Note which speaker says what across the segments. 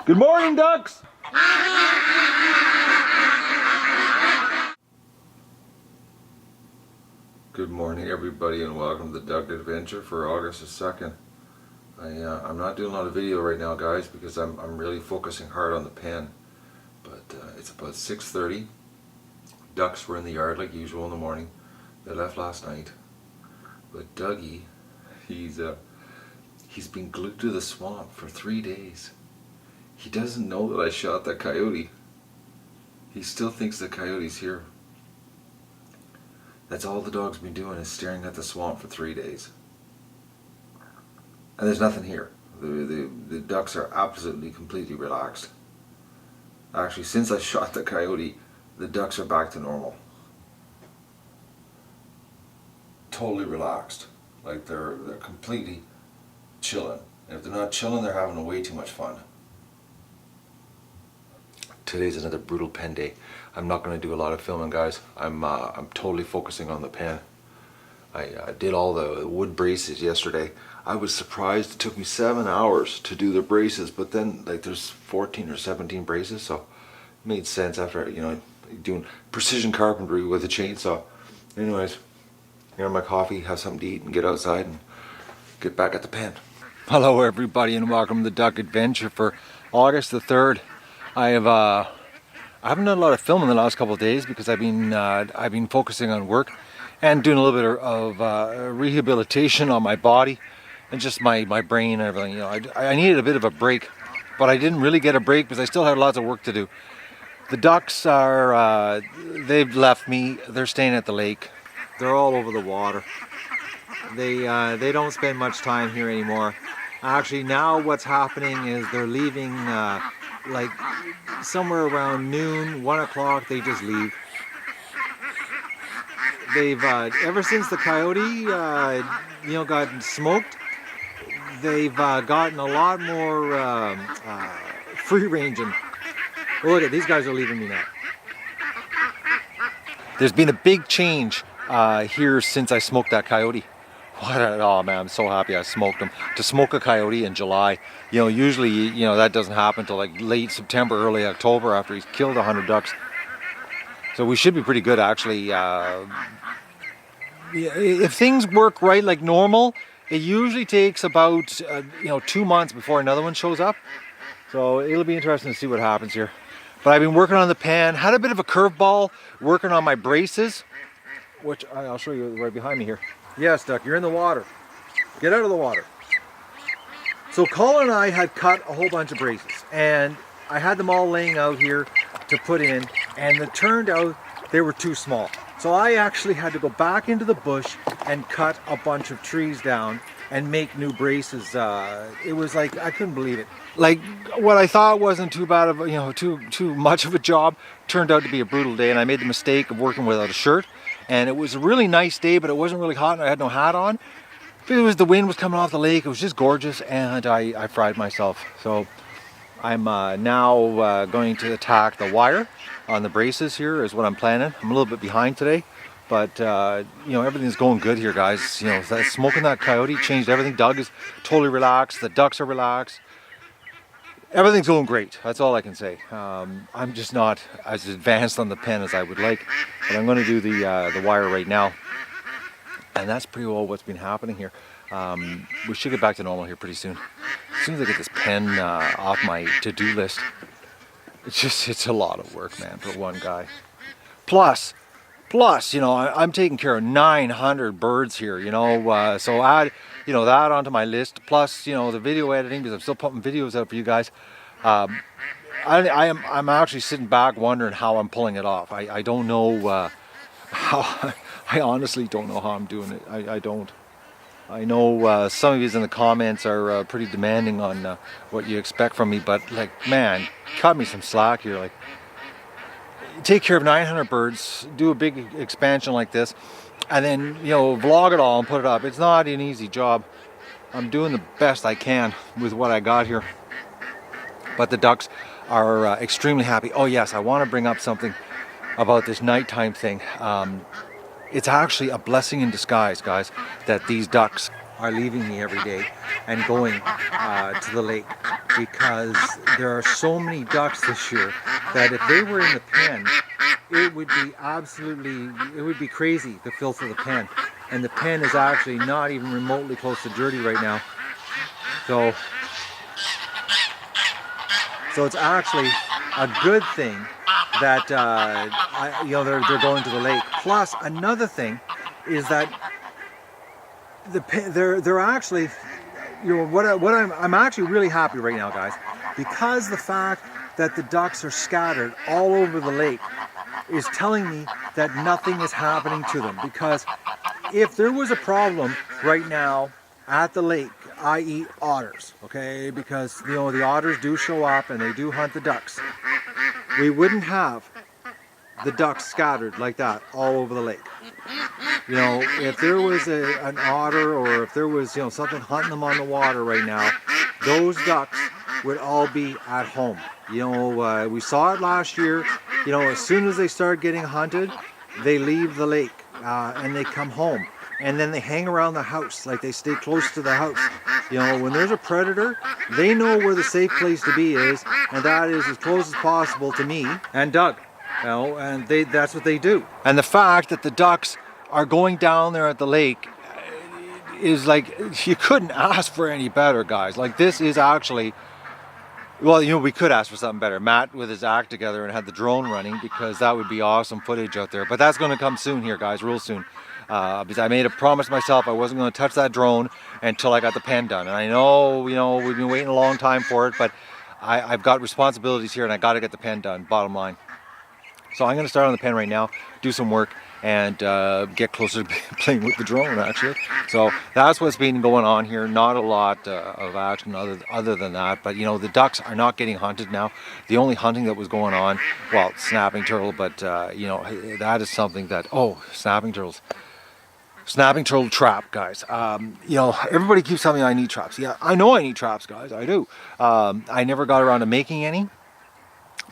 Speaker 1: Good morning, ducks! Good morning, everybody, and welcome to the Duck Adventure for August the 2nd. I'm not doing a lot of video right now, guys, because I'm really focusing hard on the pen. But it's about 6:30. Ducks were in the yard like usual in the morning. They left last night. But Dougie, he's been glued to the swamp for 3 days. He doesn't know that I shot that coyote. He still thinks the coyote's here. That's all the dog's been doing, is staring at the swamp for 3 days. And there's nothing here. The ducks are absolutely, completely relaxed. Actually, since I shot the coyote, the ducks are back to normal. Totally relaxed. Like they're completely chilling. And if they're not chilling, they're having way too much fun. Today's another brutal pen day. I'm not going to do a lot of filming, guys. I'm totally focusing on the pen. I did all the wood braces yesterday. I was surprised it took me 7 hours to do the braces, but then like there's 14 or 17 braces, so it made sense after, you know, doing precision carpentry with a chainsaw. Anyways, here my coffee, have something to eat, and get outside and get back at the pen. Hello, everybody, and welcome to the Duck Adventure for August the 3rd. I haven't done a lot of filming the last couple of days because I've been focusing on work and doing a little bit of rehabilitation on my body and just my brain and everything. You know, I needed a bit of a break, but I didn't really get a break because I still had lots of work to do. The ducks are they've left me. They're staying at the lake. They're all over the water. They don't spend much time here anymore. Actually, now what's happening is they're leaving like somewhere around noon, 1 o'clock. They just leave. They've ever since the coyote got smoked, they've gotten a lot more free ranging. Look at these guys are leaving me now. There's been a big change here since I smoked that coyote. Oh man, I'm so happy I smoked him. To smoke a coyote in July, you know, usually, you know, that doesn't happen until like late September, early October after he's killed 100 ducks. So we should be pretty good, actually. If things work right like normal, it usually takes about 2 months before another one shows up. So it'll be interesting to see what happens here. But I've been working on the pen, had a bit of a curveball working on my braces, which I'll show you right behind me here. Yes, Duck, you're in the water. Get out of the water. So Colin and I had cut a whole bunch of braces, and I had them all laying out here to put in, and it turned out they were too small. So I actually had to go back into the bush and cut a bunch of trees down and make new braces. It was like, I couldn't believe it. Like what I thought wasn't too bad of, too much of a job turned out to be a brutal day, and I made the mistake of working without a shirt. And it was a really nice day, but it wasn't really hot and I had no hat on. The wind was coming off the lake. It was just gorgeous, and I fried myself. So I'm now going to attack the wire on the braces here is what I'm planning. I'm a little bit behind today, but everything's going good here, guys. You know, smoking that coyote changed everything. Doug is totally relaxed. The ducks are relaxed. Everything's going great. That's all I can say. I'm just not as advanced on the pen as I would like, but I'm going to do the wire right now, and that's pretty well what's been happening here. We should get back to normal here pretty soon. As soon as I get this pen off my to-do list, it's a lot of work, man, for one guy. Plus, I'm taking care of 900 birds here. So add that onto my list. Plus, the video editing, because I'm still putting videos out for you guys. I'm actually sitting back wondering how I'm pulling it off. I don't know how. I honestly don't know how I'm doing it. I don't. I know some of you in the comments are pretty demanding on what you expect from me, but like, man, cut me some slack here. Like, take care of 900 birds, do a big expansion like this, and then vlog it all and put it up. It's not an easy job. I'm doing the best I can with what I got here, but the ducks are extremely happy. Oh yes, I want to bring up something about this nighttime thing. It's actually a blessing in disguise, guys, that these ducks are leaving me every day and going to the lake. because there are so many ducks this year that if they were in the pen, it would be crazy, the filth of the pen. And the pen is actually not even remotely close to dirty right now. So it's actually a good thing that they're going to the lake. Plus, another thing is that they're actually, I'm actually really happy right now, guys, because the fact that the ducks are scattered all over the lake is telling me that nothing is happening to them. Because if there was a problem right now at the lake, i.e. otters, okay, because the otters do show up and they do hunt the ducks, we wouldn't have the ducks scattered like that all over the lake. If there was an otter, or if there was something hunting them on the water right now, those ducks would all be at home. We saw it last year. As soon as they start getting hunted, they leave the lake and they come home, and then they hang around the house, like they stay close to the house. When there's a predator, they know where the safe place to be is, and that is as close as possible to me and Doug. And that's what they do. And the fact that the ducks are going down there at the lake is like, you couldn't ask for any better, guys. Like, this is actually, well, we could ask for something better. Matt with his act together and had the drone running, because that would be awesome footage out there. But that's going to come soon here, guys, real soon. Because I made a promise myself I wasn't going to touch that drone until I got the pen done. And I know, we've been waiting a long time for it, but I've got responsibilities here and I got to get the pen done, bottom line. So I'm going to start on the pen right now, do some work, and get closer to playing with the drone, actually. So that's what's been going on here. Not a lot of action other than that. But the ducks are not getting hunted now. The only hunting that was going on, well, snapping turtle, but that is something that, snapping turtles. Snapping turtle trap, guys. Everybody keeps telling me I need traps. Yeah, I know I need traps, guys. I do. I never got around to making any.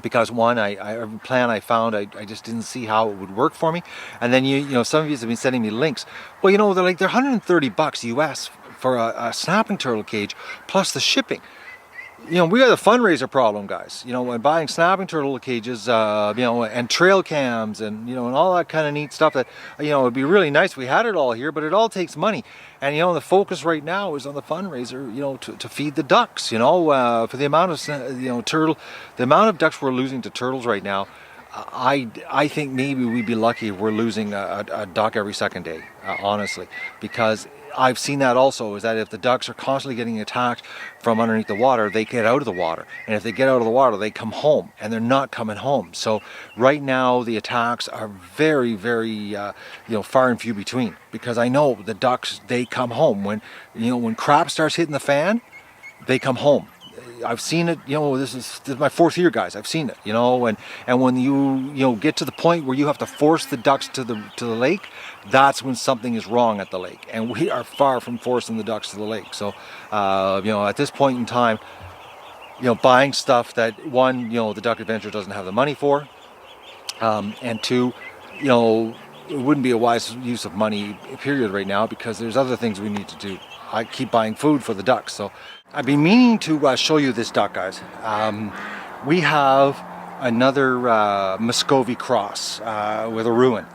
Speaker 1: Because one, every plan I found, I just didn't see how it would work for me. And then some of you have been sending me links. Well, they're $130 US for a snapping turtle cage plus the shipping. We got a fundraiser problem, guys. When buying snapping turtle cages, and trail cams, and and all that kind of neat stuff. That it'd be really nice if we had it all here, but it all takes money. And the focus right now is on the fundraiser, to feed the ducks. For the amount of the amount of ducks we're losing to turtles right now. I think maybe we'd be lucky if we're losing a duck every second day, honestly, because I've seen that also, is that if the ducks are constantly getting attacked from underneath the water, they get out of the water. And if they get out of the water, they come home, and they're not coming home. So right now the attacks are very, very, far and few between, because I know the ducks, they come home. When crap starts hitting the fan, they come home. I've seen it, this is my 4th year, guys. I've seen it, and when you get to the point where you have to force the ducks to the lake, that's when something is wrong at the lake. And we are far from forcing the ducks to the lake. So, at this point in time, buying stuff that, one, the Duck Adventure doesn't have the money for, and two, it wouldn't be a wise use of money, period, right now, because there's other things we need to do. I keep buying food for the ducks. So I've been meaning to show you this duck, guys. We have another Muscovy cross with a ruin.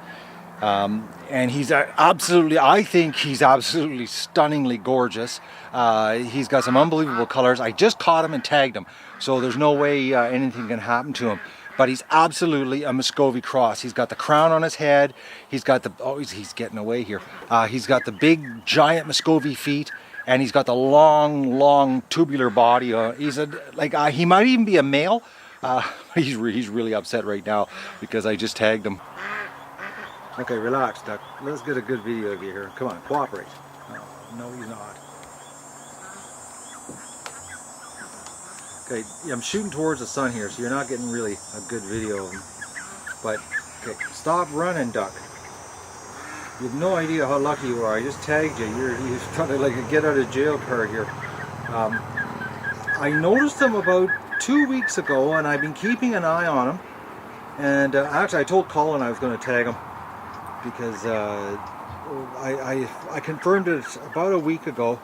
Speaker 1: And he's I think he's absolutely stunningly gorgeous. He's got some unbelievable colors. I just caught him and tagged him, so there's no way anything can happen to him. But he's absolutely a Muscovy cross. He's got the crown on his head. He's got the, he's getting away here. He's got the big, giant Muscovy feet, and he's got the long, tubular body. He might even be a male. He's really upset right now because I just tagged him. Okay, relax, Duck. Let's get a good video of you here. Come on, cooperate. No, he's not. Okay, I'm shooting towards the sun here, so you're not getting really a good video of him. But, okay, stop running, Duck. You have no idea how lucky you are. I just tagged you. You're trying to like a get out of jail card here. I noticed him about 2 weeks ago, and I've been keeping an eye on him. And actually, I told Colin I was going to tag him because I confirmed it about a week ago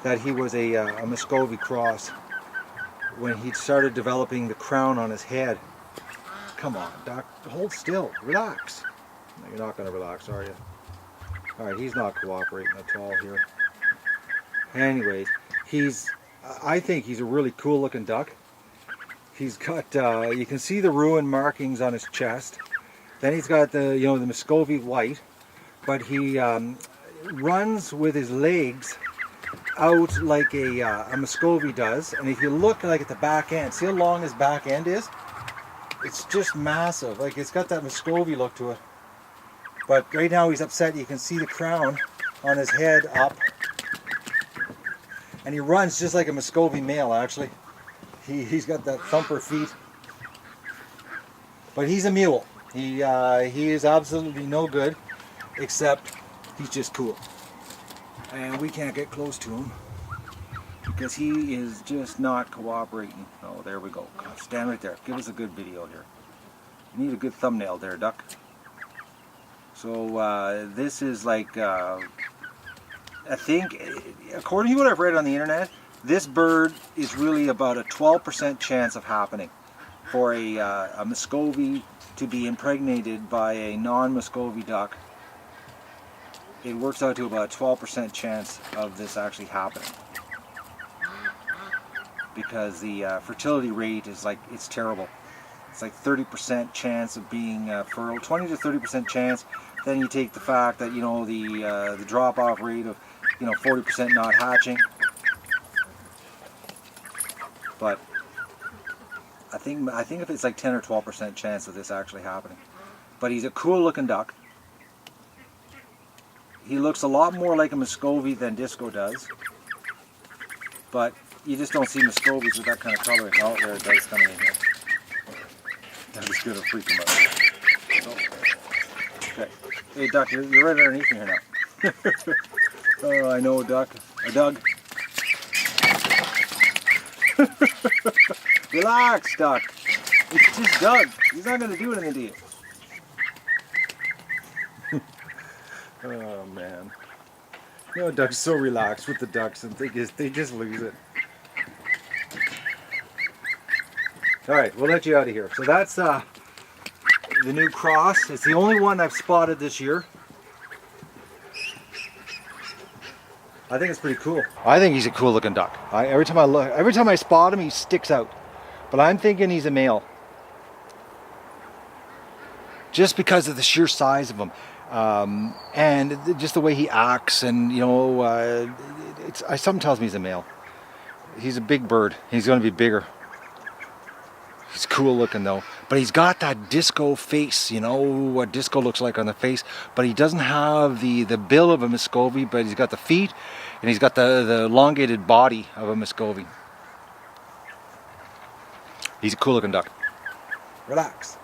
Speaker 1: that he was a Muscovy cross. when he started developing the crown on his head. Come on, Doc, hold still, relax. No, you're not going to relax, are you? Alright, he's not cooperating at all here. Anyways, I think he's a really cool looking duck. He's got, you can see the ruin markings on his chest. Then he's got the, the Muscovy white, but he runs with his legs out like a Muscovy does. And if you look like at the back end, see how long his back end is? It's just massive. Like, it's got that Muscovy look to it. But right now he's upset. You can see the crown on his head up. And he runs just like a Muscovy male, actually. He's got that thumper feet. But he's a mule. He is absolutely no good, except he's just cool. And we can't get close to him because he is just not cooperating. Oh, there we go. Stand right there. Give us a good video here. You need a good thumbnail there, duck. So this is like, I think, according to what I've read on the internet, this bird is really about a 12% chance of happening for a Muscovy to be impregnated by a non-Muscovy duck. It works out to about a 12% chance of this actually happening, because the fertility rate is like, it's terrible. It's like 30% chance of being fertile, 20 to 30% chance. Then you take the fact that, the drop-off rate of 40% not hatching. But I think if it's like 10 or 12% chance of this actually happening. But he's a cool looking duck. He looks a lot more like a Muscovy than Disco does. But you just don't see Muscovies with that kind of color. Oh, there it does coming in here. That was good to freak him out. So, okay. Hey duck, you're right underneath me here now. Oh, I know, duck. Doug. Relax, duck. It's just Doug. He's not going to do anything to you. Oh man. Doug's so relaxed with the ducks, and they just lose it. Alright, we'll let you out of here. So that's the new cross. It's the only one I've spotted this year. I think it's pretty cool. I think he's a cool looking duck. Every time I spot him, he sticks out. But I'm thinking he's a male. Just because of the sheer size of him. And just the way he acts, and something tells me he's a male. He's a big bird. He's going to be bigger. He's cool looking though, but he's got that Disco face, what Disco looks like on the face, but he doesn't have the bill of a Muscovy, but he's got the feet, and he's got the elongated body of a Muscovy. He's a cool looking duck. Relax.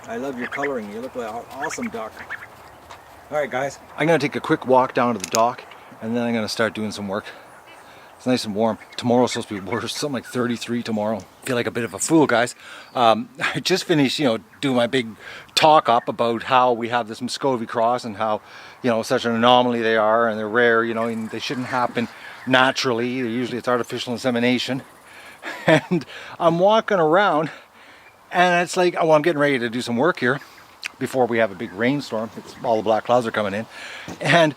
Speaker 1: I love your coloring. You look like an awesome duck. Alright guys, I'm going to take a quick walk down to the dock, and then I'm going to start doing some work. It's nice and warm. Tomorrow's supposed to be worse, something like 33 tomorrow. I feel like a bit of a fool, guys. I just finished, doing my big talk up about how we have this Muscovy cross and how, such an anomaly they are, and they're rare, and they shouldn't happen naturally. Usually it's artificial insemination. And I'm walking around, and it's like, I'm getting ready to do some work here before we have a big rainstorm. All the black clouds are coming in. And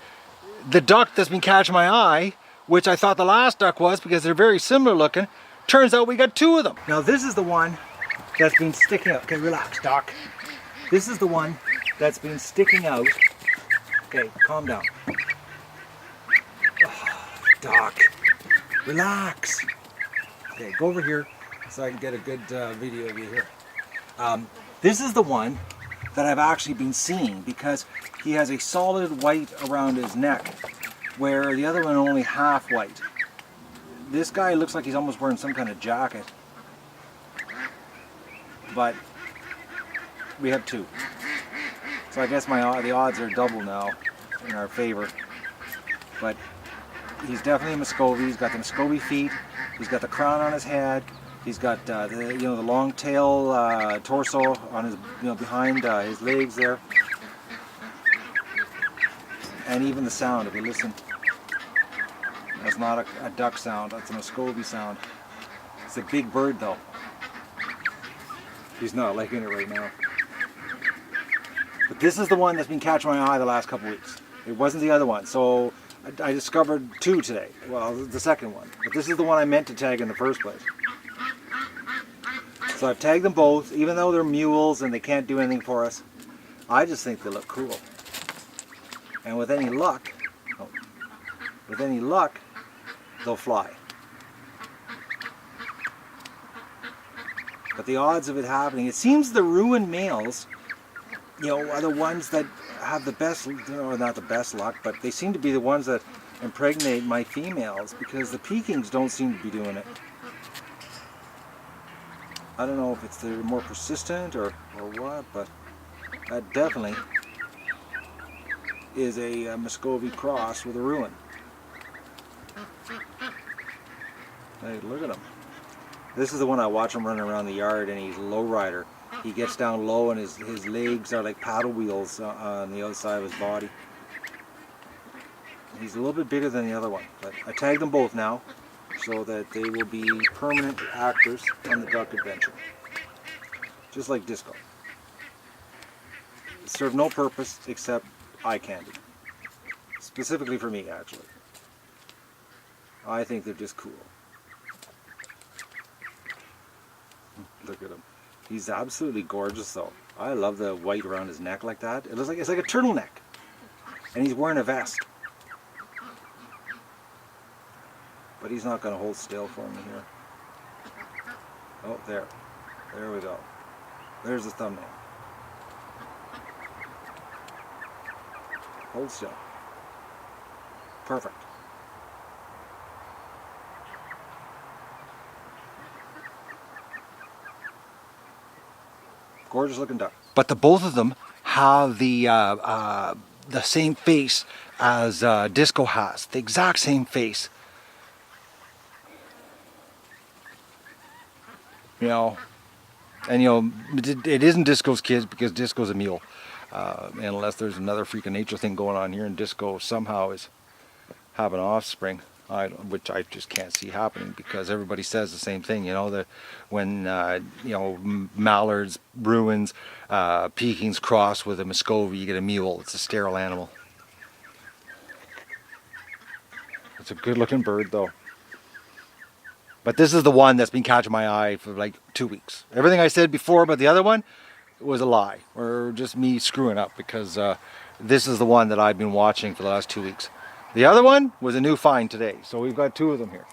Speaker 1: the duck that's been catching my eye, which I thought the last duck was because they're very similar looking, turns out we got two of them. Now this is the one that's been sticking out. Okay, relax, Doc. This is the one that's been sticking out. Okay, calm down. Oh, Doc, relax. Okay, go over here so I can get a good video of you here. This is the one that I've actually been seeing because he has a solid white around his neck, where the other one only half white. This guy looks like he's almost wearing some kind of jacket. But we have two. So I guess the odds are double now in our favor. But he's definitely a Muscovy. He's got the Muscovy feet. He's got the crown on his head. He's got the long tail torso on his behind his legs there. And even the sound, if you listen. That's not a duck sound, that's a Muscovy sound. It's a big bird though. He's not liking it right now. But this is the one that's been catching my eye the last couple weeks. It wasn't the other one. So I discovered two today. Well, the second one. But this is the one I meant to tag in the first place. So I've tagged them both, even though they're mules and they can't do anything for us. I just think they look cool. And with any luck, they'll fly. But the odds of it happening, it seems the ruined males, you know, are the ones that have the best, or not the best luck, but they seem to be the ones that impregnate my females, because the Pekings don't seem to be doing it. I don't know if it's they're more persistent or what, but that definitely is a Muscovy cross with a ruin. Hey, look at him. This is the one I watch him running around the yard, and he's low rider. He gets down low and his legs are like paddle wheels on the other side of his body. He's a little bit bigger than the other one, but I tagged them both now so that they will be permanent actors on the duck adventure. Just like Disco. Serve no purpose except eye candy. Specifically for me, actually. I think they're just cool. Look at him. He's absolutely gorgeous though. I love the white around his neck like that. It looks like it's like a turtleneck. And he's wearing a vest. But he's not going to hold still for me here. Oh, there. There we go. There's the thumbnail. Hold still. Perfect. Gorgeous looking duck. But the both of them have the same face as Disco has. The exact same face. You know, and you know, it isn't Disco's kids because Disco's a mule. Unless there's another freak of nature thing going on here and Disco somehow is having offspring. Which I just can't see happening because everybody says the same thing, you know, that when you know, mallards, bruins, Pekings cross with a Muscovy, you get a mule. It's a sterile animal. It's a good looking bird though. But this is the one that's been catching my eye for like 2 weeks. Everything I said before about the other one was a lie, or just me screwing up, because this is the one that I've been watching for the last 2 weeks. The other one was a new find today, so we've got two of them here.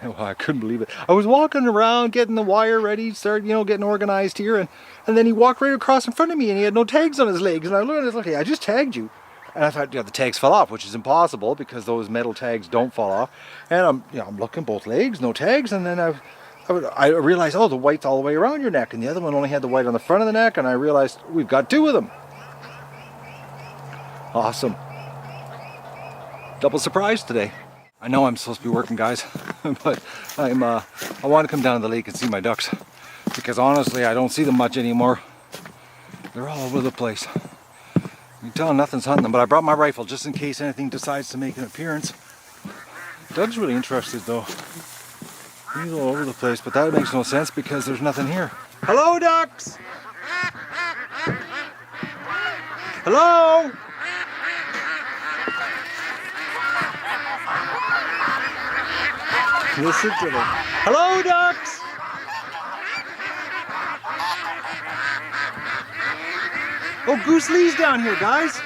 Speaker 1: Well, I couldn't believe it. I was walking around getting the wire ready, getting organized here, and then he walked right across in front of me and he had no tags on his legs. And I looked at it, okay, I just tagged you. And I thought, the tags fell off, which is impossible because those metal tags don't fall off. And I'm looking both legs, no tags, and then I realized, oh, the white's all the way around your neck, and the other one only had the white on the front of the neck, and I realized we've got two of them. Awesome. Double surprise today. I know I'm supposed to be working, guys, but I want to come down to the lake and see my ducks, because honestly I don't see them much anymore. They're all over the place. You can tell nothing's hunting them, but I brought my rifle just in case anything decides to make an appearance. Doug's really interested though. He's all over the place, but that makes no sense because there's nothing here. Hello, ducks! Hello! Listen to them. Hello, ducks! Oh, Goose Lee's down here, guys.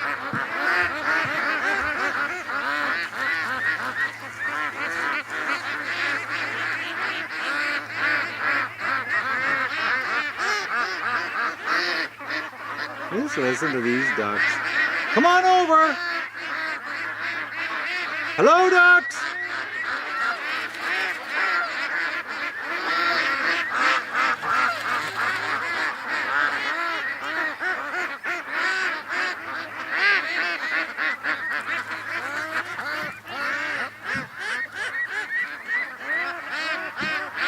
Speaker 1: Just listen to these ducks. Come on over. Hello, ducks.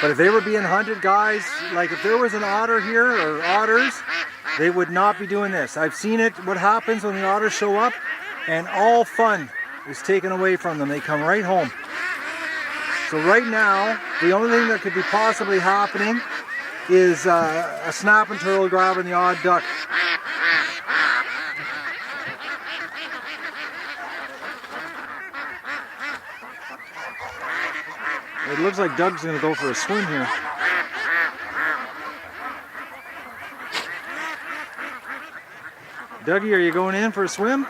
Speaker 1: But if they were being hunted, guys, like if there was an otter here or otters, they would not be doing this. I've seen it, what happens when the otters show up, and all fun is taken away from them. They come right home. So right now, the only thing that could be possibly happening is a snapping turtle grabbing the odd duck. It looks like Doug's going to go for a swim here. Dougie, are you going in for a swim?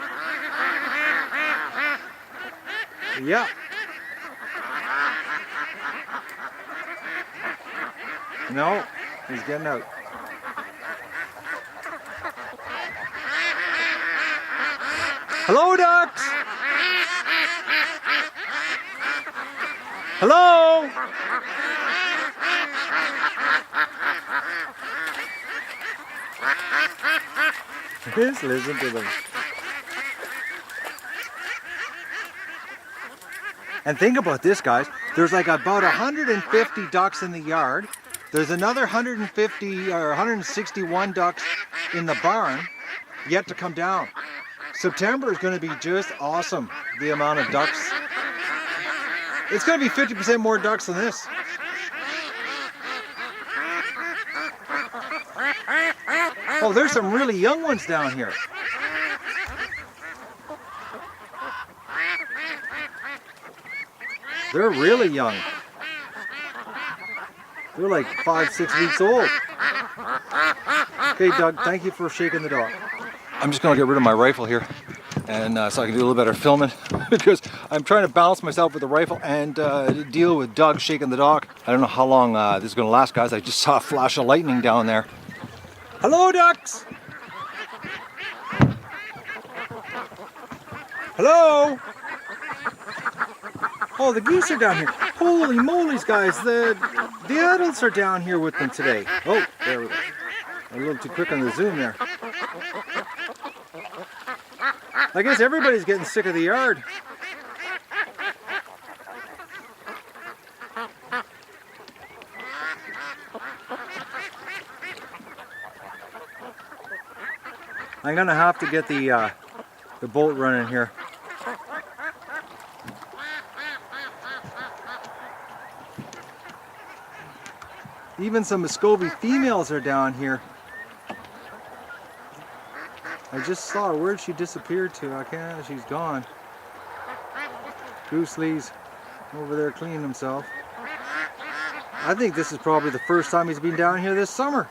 Speaker 1: Yeah. No, he's getting out. Hello, ducks! Hello! Just listen to them. And think about this, guys. There's like about 150 ducks in the yard. There's another 150 or 161 ducks in the barn yet to come down. September is going to be just awesome, the amount of ducks. It's going to be 50% more ducks than this. Oh, there's some really young ones down here. They're really young. They're like 5-6 weeks old. Okay, Doug, thank you for shaking the dog. I'm just going to get rid of my rifle here, and so I can do a little better filming because I'm trying to balance myself with the rifle and deal with Doug shaking the dog. I don't know how long this is going to last, guys. I just saw a flash of lightning down there. Hello, ducks! Hello! Oh, the geese are down here. Holy moly's, guys. The adults are down here with them today. Oh, there we go. A little too quick on the zoom there. I guess everybody's getting sick of the yard. I'm gonna have to get the boat running here. Even some Muscovy females are down here. I just saw her. Where'd she disappear to? I can't. She's gone. Goose Lee's over there cleaning himself. I think this is probably the first time he's been down here this summer.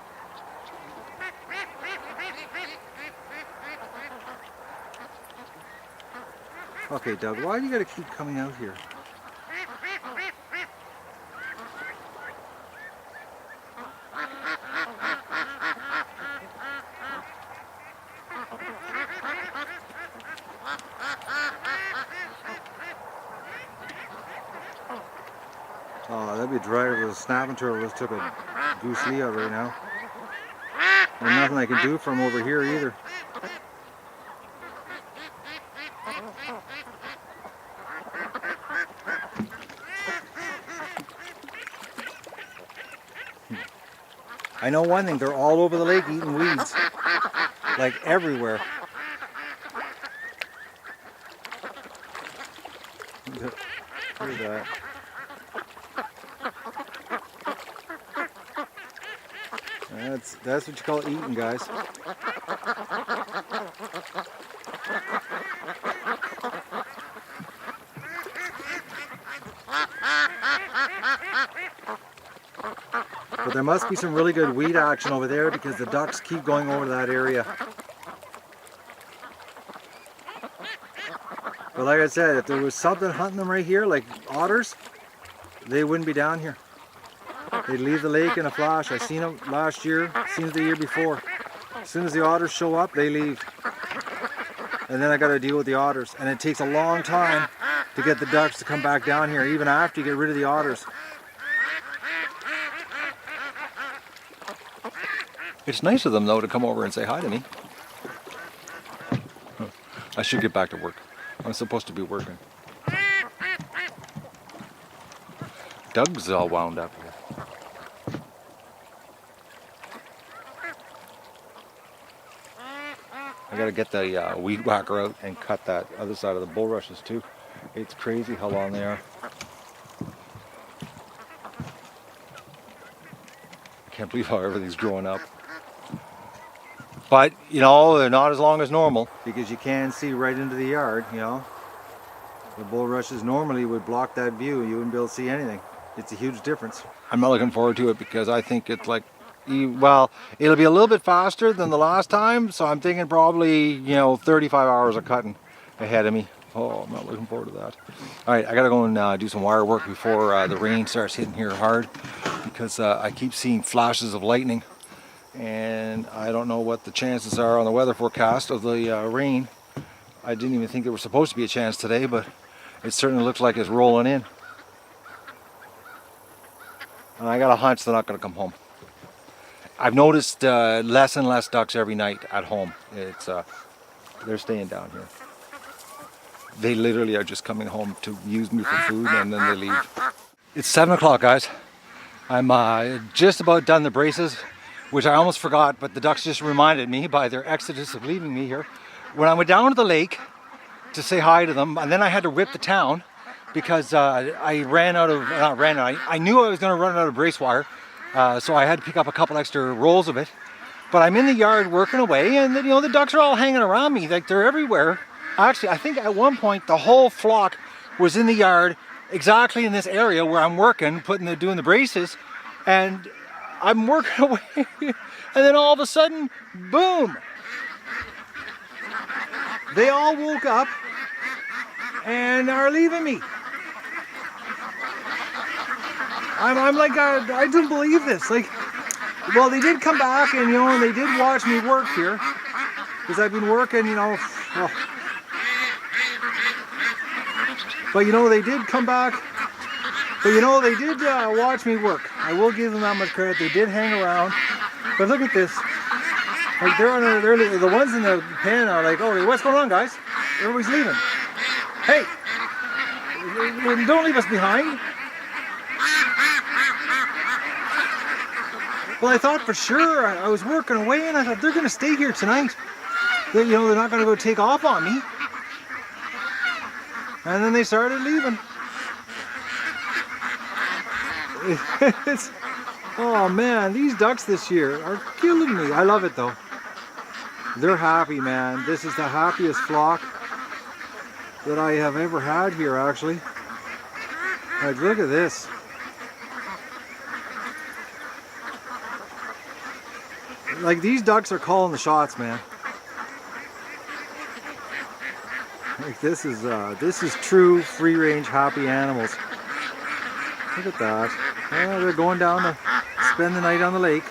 Speaker 1: Okay, Doug, why do you gotta keep coming out here? Oh, that'd be dry if a snapping turtle just took a Goose Lee out right now. There's nothing I can do from over here either. I know one thing, they're all over the lake eating weeds. Like everywhere. Look at that. That's what you call eating, guys. But there must be some really good weed action over there because the ducks keep going over to that area. But like I said, if there was something hunting them right here, like otters, they wouldn't be down here. They'd leave the lake in a flash. I seen them last year, seen it the year before. As soon as the otters show up, they leave. And then I got to deal with the otters. And it takes a long time to get the ducks to come back down here, even after you get rid of the otters. It's nice of them, though, to come over and say hi to me. I should get back to work. I'm supposed to be working. Doug's all wound up here. I gotta get the weed whacker out and cut that other side of the bulrushes too. It's crazy how long they are. Can't believe how everything's growing up. But, you know, they're not as long as normal because you can see right into the yard, you know. The bulrushes normally would block that view. You wouldn't be able to see anything. It's a huge difference. I'm not looking forward to it because I think it's like, well, it'll be a little bit faster than the last time. So I'm thinking probably, you know, 35 hours of cutting ahead of me. Oh, I'm not looking forward to that. All right, I gotta go and do some wire work before the rain starts hitting here hard because I keep seeing flashes of lightning. And I don't know what the chances are on the weather forecast of the rain. I didn't even think there was supposed to be a chance today, but it certainly looks like it's rolling in. And I got a hunch they're not going to come home. I've noticed less and less ducks every night at home. It's they're staying down here. They literally are just coming home to use me for food and then they leave. It's 7 o'clock, guys. I'm just about done the braces, which I almost forgot, but the ducks just reminded me by their exodus of leaving me here. When I went down to the lake to say hi to them, and then I had to whip the town because I ran out of, I knew I was going to run out of brace wire, so I had to pick up a couple extra rolls of it. But I'm in the yard working away, and you know, the ducks are all hanging around me, like they're everywhere. Actually, I think at one point the whole flock was in the yard exactly in this area where I'm working, doing the braces, and I'm working away, and then all of a sudden, boom! They all woke up and are leaving me. I'm like, I don't believe this. Like, well, they did come back and, you know, they did watch me work here because I've been working, you know. Well, but, you know, they did come back. But, you know, they did watch me work. I will give them that much credit. They did hang around. But look at this. Like, they're the ones in the pen are like, oh, what's going on, guys? Everybody's leaving. Hey, don't leave us behind. Well, I thought for sure, I was working away and I thought they're going to stay here tonight. You know, they're not going to go take off on me. And then they started leaving. Oh man, these ducks this year are killing me. I love it though. They're happy, man. This is the happiest flock that I have ever had here, actually. Like, look at this. Like, these ducks are calling the shots, man. Like, this is true free-range happy animals. Look at that. Oh, they're going down to spend the night on the lake.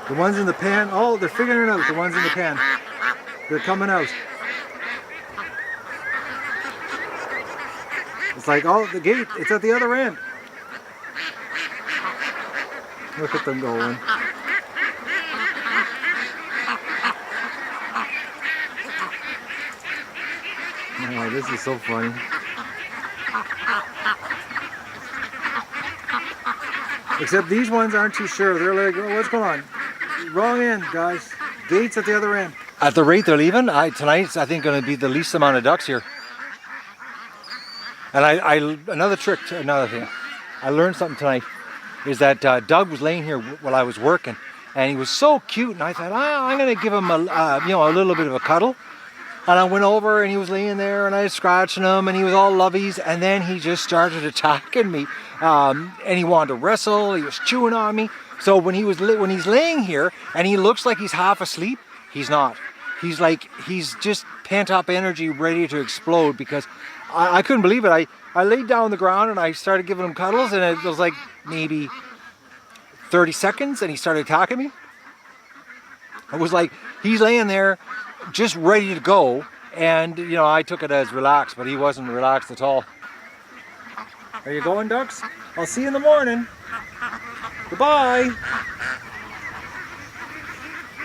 Speaker 1: The ones in the pen, oh, they're figuring it out, the ones in the pen. They're coming out. It's like, oh, the gate, it's at the other end. Look at them going. Oh, this is so funny. Except these ones aren't too sure. They're like, oh, what's going on? Wrong end, guys. Gates at the other end. At the rate they're leaving, tonight's I think going to be the least amount of ducks here. And another trick, another thing. I learned something tonight is that Doug was laying here while I was working, and he was so cute. And I thought, I'm going to give him a little bit of a cuddle. And I went over and he was laying there and I was scratching him and he was all lovies, and then he just started attacking me. And he wanted to wrestle, he was chewing on me. So when he's laying here and he looks like he's half asleep, he's not. He's just pent up energy ready to explode because I couldn't believe it. I laid down on the ground and I started giving him cuddles, and it was like maybe 30 seconds and he started attacking me. It was like he's laying there just ready to go, and you know, I took it as relaxed, but he wasn't relaxed at all. Are you going, ducks? I'll see you in the morning. Goodbye.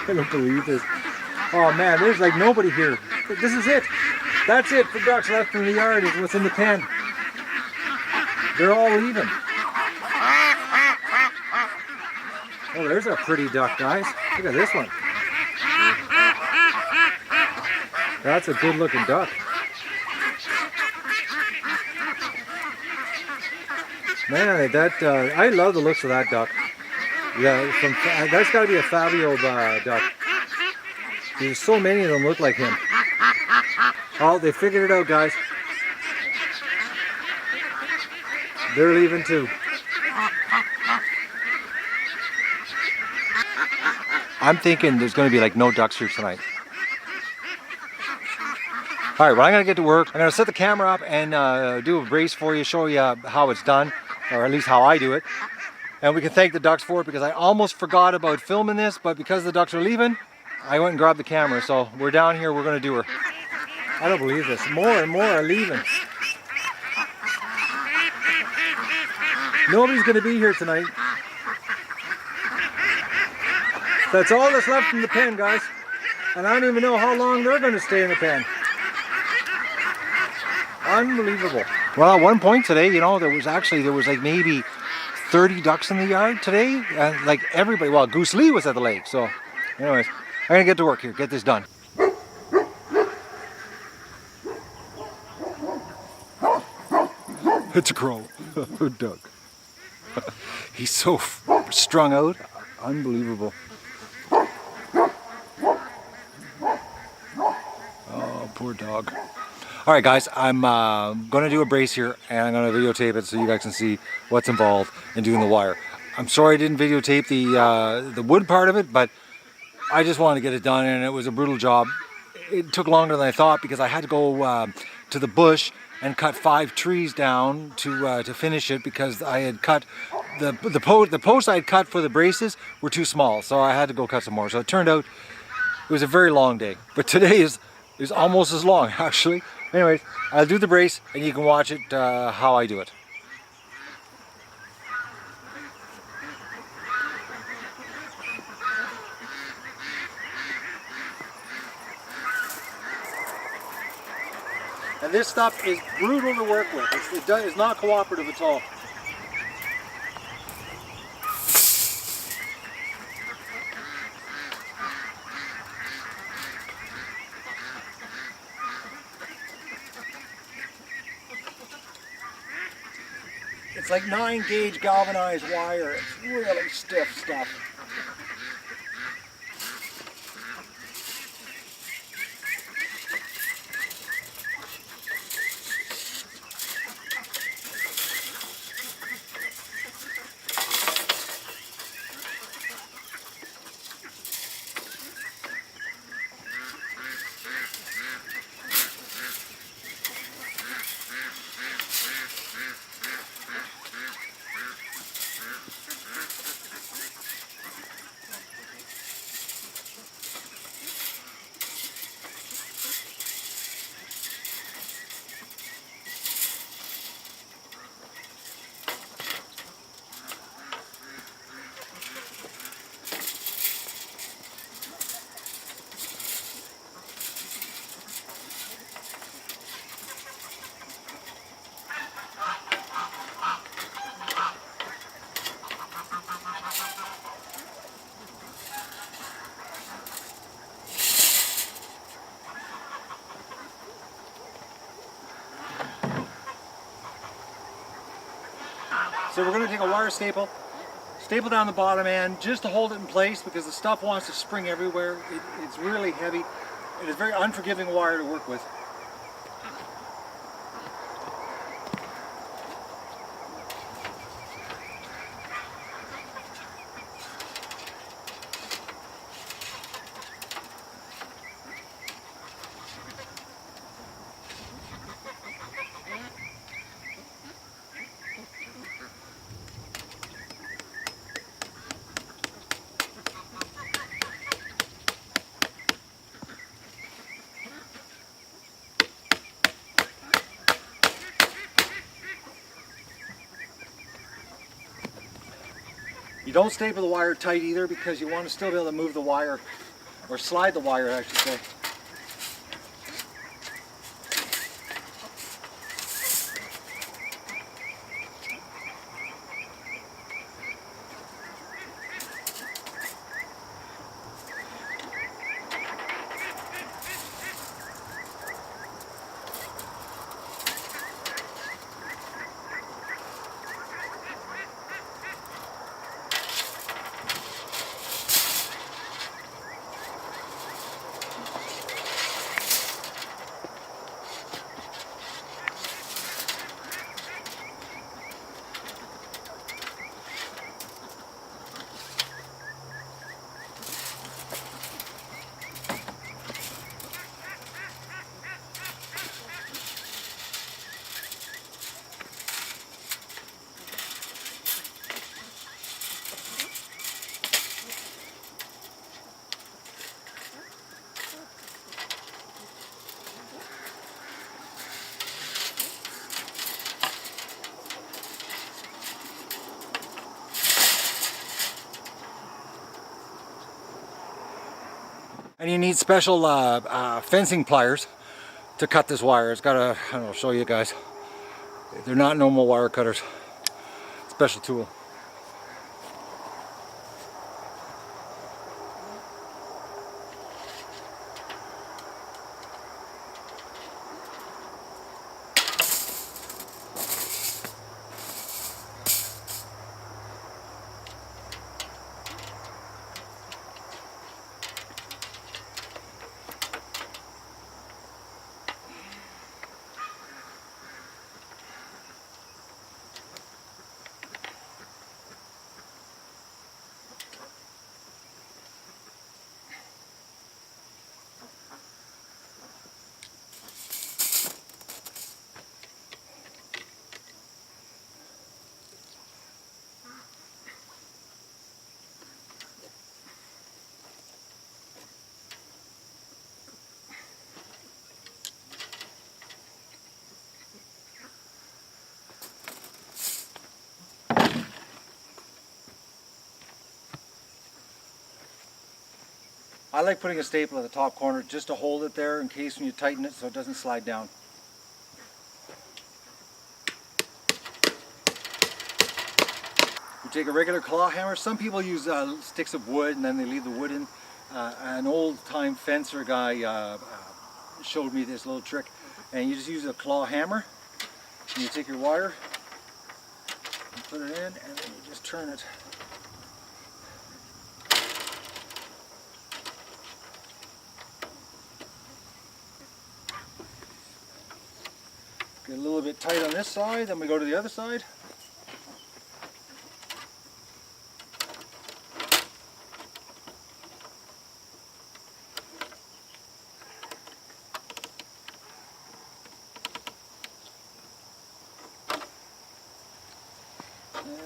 Speaker 1: I don't believe this. Oh man, there's like nobody here. This is it. That's it for ducks left in the yard, is what's in the pen. They're all leaving. Oh, there's a pretty duck, guys. Look at this one. That's a good looking duck. Man, I love the looks of that duck. Yeah, that's got to be a Fabio duck. There's so many of them look like him. Oh, they figured it out, guys. They're leaving too. I'm thinking there's going to be like no ducks here tonight. All right, well, I'm going to get to work. I'm going to set the camera up and do a brace for you, show you how it's done, or at least how I do it. And we can thank the ducks for it, because I almost forgot about filming this, but because the ducks are leaving, I went and grabbed the camera. So we're down here, we're going to do her. I don't believe this. More and more are leaving. Nobody's going to be here tonight. That's all that's left in the pen, guys. And I don't even know how long they're going to stay in the pen. Unbelievable. Well, at one point today, you know, there was like maybe 30 ducks in the yard today. And like everybody, well, Goose Lee was at the lake. So anyways, I'm going to get to work here, get this done. It's a crow. A duck. He's so strung out. Unbelievable. Oh, poor dog. All right, guys, I'm going to do a brace here, and I'm going to videotape it so you guys can see what's involved in doing the wire. I'm sorry I didn't videotape the wood part of it, but I just wanted to get it done, and it was a brutal job. It took longer than I thought because I had to go to the bush and cut 5 trees down to finish it, because I had cut the posts I had cut for the braces were too small, so I had to go cut some more. So it turned out it was a very long day, but today is almost as long actually. Anyways, I'll do the brace and you can watch it how I do it. And this stuff is brutal to work with. It's not cooperative at all. It's like 9-gauge galvanized wire. It's really stiff stuff. So we're going to take a wire staple down the bottom end just to hold it in place, because the stuff wants to spring everywhere. It's really heavy, and it's very unforgiving wire to work with. You don't staple the wire tight either, because you want to still be able to move the wire, or slide the wire I should say. And you need special fencing pliers to cut this wire. It's got a, I don't know, show you guys. They're not normal wire cutters. Special tool. I like putting a staple at the top corner just to hold it there in case when you tighten it so it doesn't slide down. You take a regular claw hammer. Some people use sticks of wood and then they leave the wood in. An old-time fencer guy showed me this little trick. And you just use a claw hammer. And you take your wire, and put it in, and then you just turn it. Get a little bit tight on this side, then we go to the other side.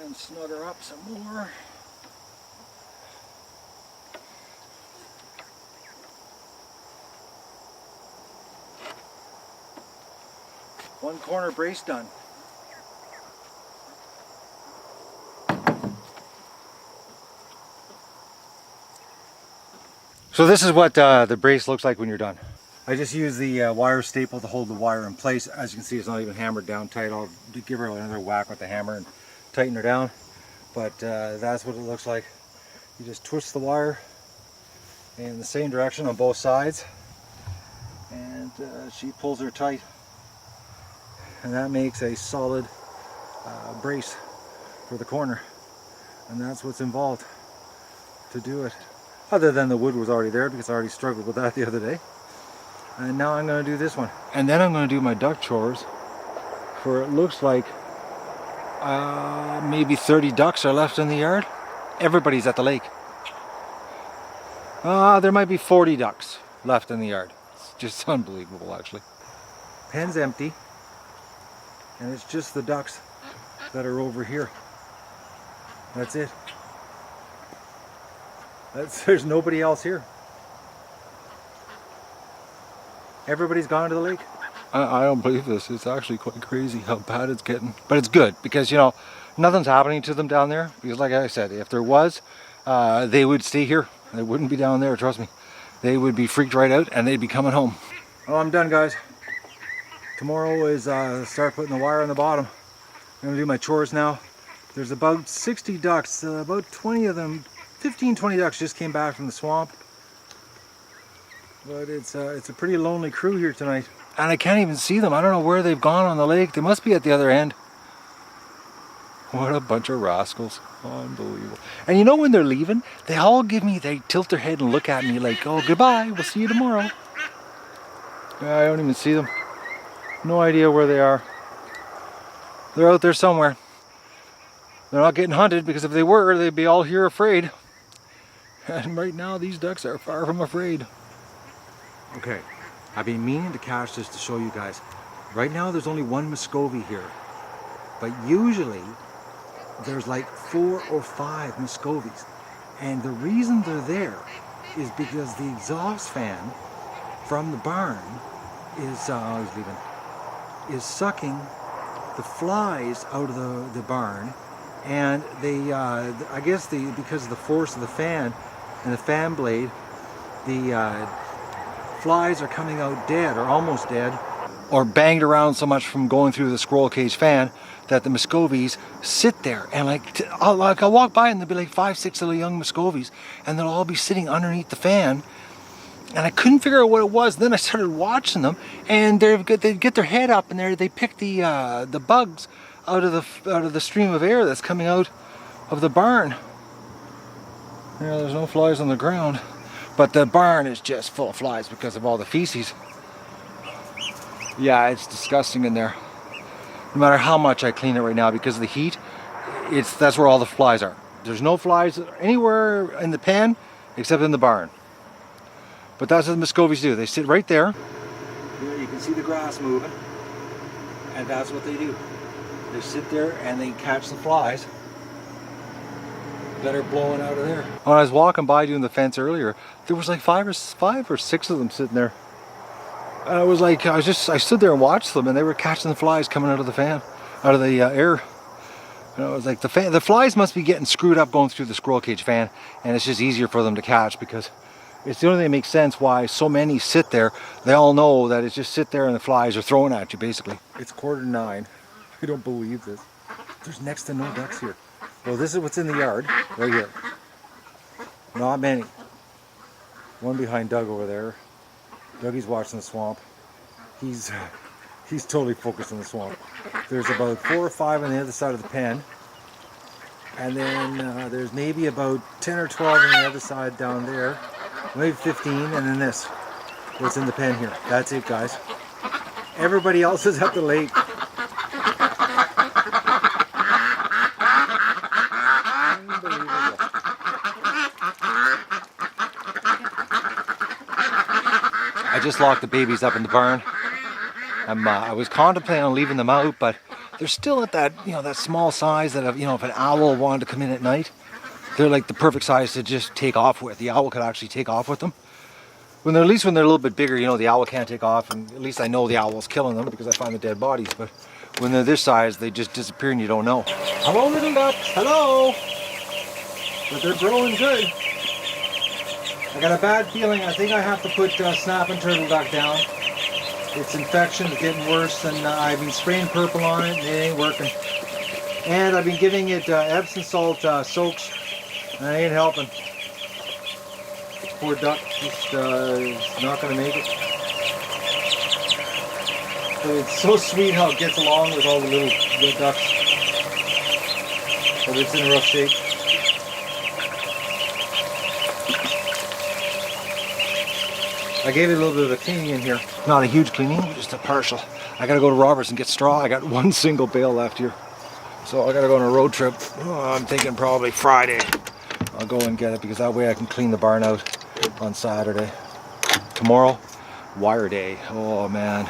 Speaker 1: And snug her up some more. One corner brace done. So this is what the brace looks like when you're done. I just use the wire staple to hold the wire in place. As you can see, it's not even hammered down tight. I'll give her another whack with the hammer and tighten her down. But that's what it looks like. You just twist the wire in the same direction on both sides, and she pulls her tight. And that makes a solid brace for the corner, and that's what's involved to do it, other than the wood was already there because I already struggled with that the other day. And now I'm going to do this one, and then I'm going to do my duck chores, for it looks like maybe 30 ducks are left in the yard. Everybody's at the lake. There might be 40 ducks left in the yard. It's just unbelievable, actually. Pen's empty. And it's just the ducks that are over here. That's it. There's nobody else here. Everybody's gone to the lake. I don't believe this. It's actually quite crazy how bad it's getting. But it's good because, you know, nothing's happening to them down there. Because like I said, if there was, they would stay here. They wouldn't be down there, trust me. They would be freaked right out and they'd be coming home. Well, I'm done, guys. Tomorrow is start putting the wire on the bottom. I'm gonna do my chores now. There's about 60 ducks, about 20 of them, 15-20 ducks just came back from the swamp. But it's a pretty lonely crew here tonight. And I can't even see them. I don't know where they've gone on the lake. They must be at the other end. What a bunch of rascals. Unbelievable. And you know when they're leaving, they all they tilt their head and look at me like, oh, goodbye, we'll see you tomorrow. I don't even see them. No idea where they are. They're out there somewhere. They're not getting hunted, because if they were, they'd be all here afraid. And right now, these ducks are far from afraid. Okay, I've been meaning to catch this to show you guys. Right now, there's only one Muscovy here. But usually, there's like 4 or 5 Muscovies. And the reason they're there is because the exhaust fan from the barn is sucking the flies out of the barn, and they I guess because of the force of the fan and the fan blade, the flies are coming out dead or almost dead, or banged around so much from going through the squirrel cage fan that the Muscovies sit there. And I'll walk by and there'll be like 5, 6 little young Muscovies, and they'll all be sitting underneath the fan. And I couldn't figure out what it was. Then I started watching them, and they get their head up, and they pick the bugs out of the stream of air that's coming out of the barn. There's no flies on the ground, but the barn is just full of flies because of all the feces. Yeah, it's disgusting in there. No matter how much I clean it right now, because of the heat, that's where all the flies are. There's no flies anywhere in the pen except in the barn. But that's what the Muscovies do. They sit right there. You can see the grass moving, and that's what they do. They sit there and they catch the flies that are blowing out of there. When I was walking by doing the fence earlier, there was like five or six of them sitting there. And I was like, I stood there and watched them, and they were catching the flies coming out of the fan, out of the air. And I was like, the flies must be getting screwed up going through the squirrel cage fan, and it's just easier for them to catch because it's the only thing that makes sense why so many sit there. They all know that it's just sit there and the flies are throwing at you, basically. It's 8:45. I don't believe this. There's next to no ducks here. Well, this is what's in the yard, right here. Not many. One behind Doug over there. Dougie's watching the swamp. He's totally focused on the swamp. There's about 4 or 5 on the other side of the pen. And then there's maybe about 10 or 12 on the other side down there. Maybe 15, and then this. What's in the pen here. That's it, guys. Everybody else is at the lake. Unbelievable. I just locked the babies up in the barn. I was contemplating on leaving them out, but they're still at that, that small size that if an owl wanted to come in at night, they're like the perfect size to just take off with. The owl could actually take off with them. At least when they're a little bit bigger, the owl can't take off, and at least I know the owl's killing them because I find the dead bodies. But when they're this size, they just disappear and you don't know. Hello, little ducks. Hello. But they're growing good. I got a bad feeling. I think I have to put snapping turtle duck down. Its infection is getting worse, and I've been spraying purple on it, and it ain't working. And I've been giving it Epsom salt soaks, and it ain't helping. Poor duck just is not going to make it. But it's so sweet how it gets along with all the little ducks. But it's in rough shape. I gave it a little bit of a cleaning in here. Not a huge cleaning, just a partial. I gotta go to Roberts and get straw. I got one single bale left here. So I gotta go on a road trip. I'm thinking probably Friday. I'll go and get it because that way I can clean the barn out on Saturday. Tomorrow, wire day. Oh man,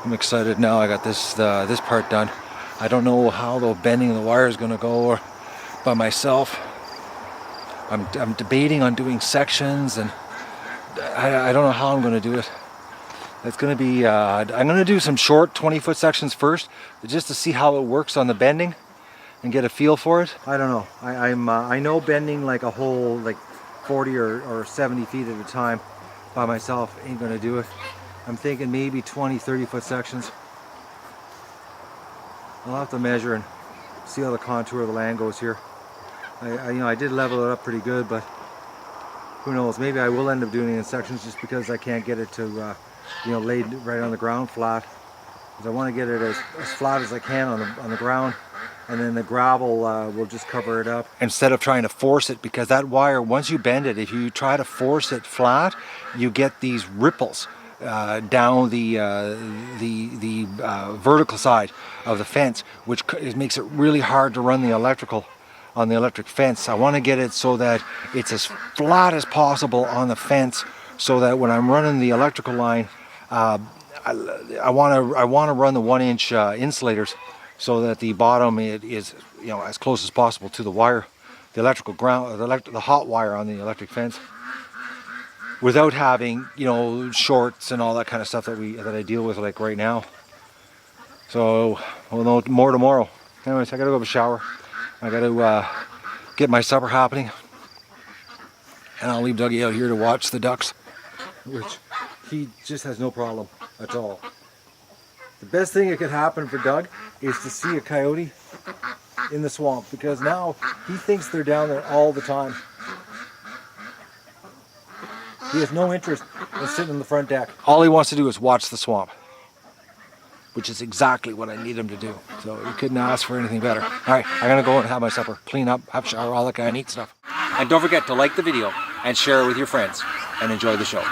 Speaker 1: I'm excited now. I got this part done. I don't know how the bending of the wire is gonna go by myself. I'm debating on doing sections, and I don't know how I'm going to do it. It's going to be, I'm going to do some short 20-foot sections first, just to see how it works on the bending and get a feel for it. I don't know. I know bending like a whole 40 or 70 feet at a time by myself ain't going to do it. I'm thinking maybe 20, 30-foot sections. I'll have to measure and see how the contour of the land goes here. I did level it up pretty good, but who knows? Maybe I will end up doing it in sections just because I can't get it to, laid right on the ground flat. Because I want to get it as flat as I can on the ground, and then the gravel will just cover it up. Instead of trying to force it, because that wire, once you bend it, if you try to force it flat, you get these ripples down the vertical side of the fence, which makes it really hard to run the electrical on the electric fence. I want to get it so that it's as flat as possible on the fence, so that when I'm running the electrical line, I want to run the 1-inch insulators, so that the bottom is as close as possible to the wire, the electrical ground, the hot wire on the electric fence, without having shorts and all that kind of stuff that I deal with like right now. So we'll know more tomorrow. Anyways, I gotta go have a shower. I got to get my supper happening, and I'll leave Dougie out here to watch the ducks. which he just has no problem at all. The best thing that could happen for Doug is to see a coyote in the swamp, because now he thinks they're down there all the time. He has no interest in sitting on the front deck. All he wants to do is watch the swamp, which is exactly what I need him to do. So you couldn't ask for anything better. All right, I'm gonna go and have my supper, clean up, have a shower, all that kind of neat stuff. And don't forget to like the video and share it with your friends, and enjoy the show.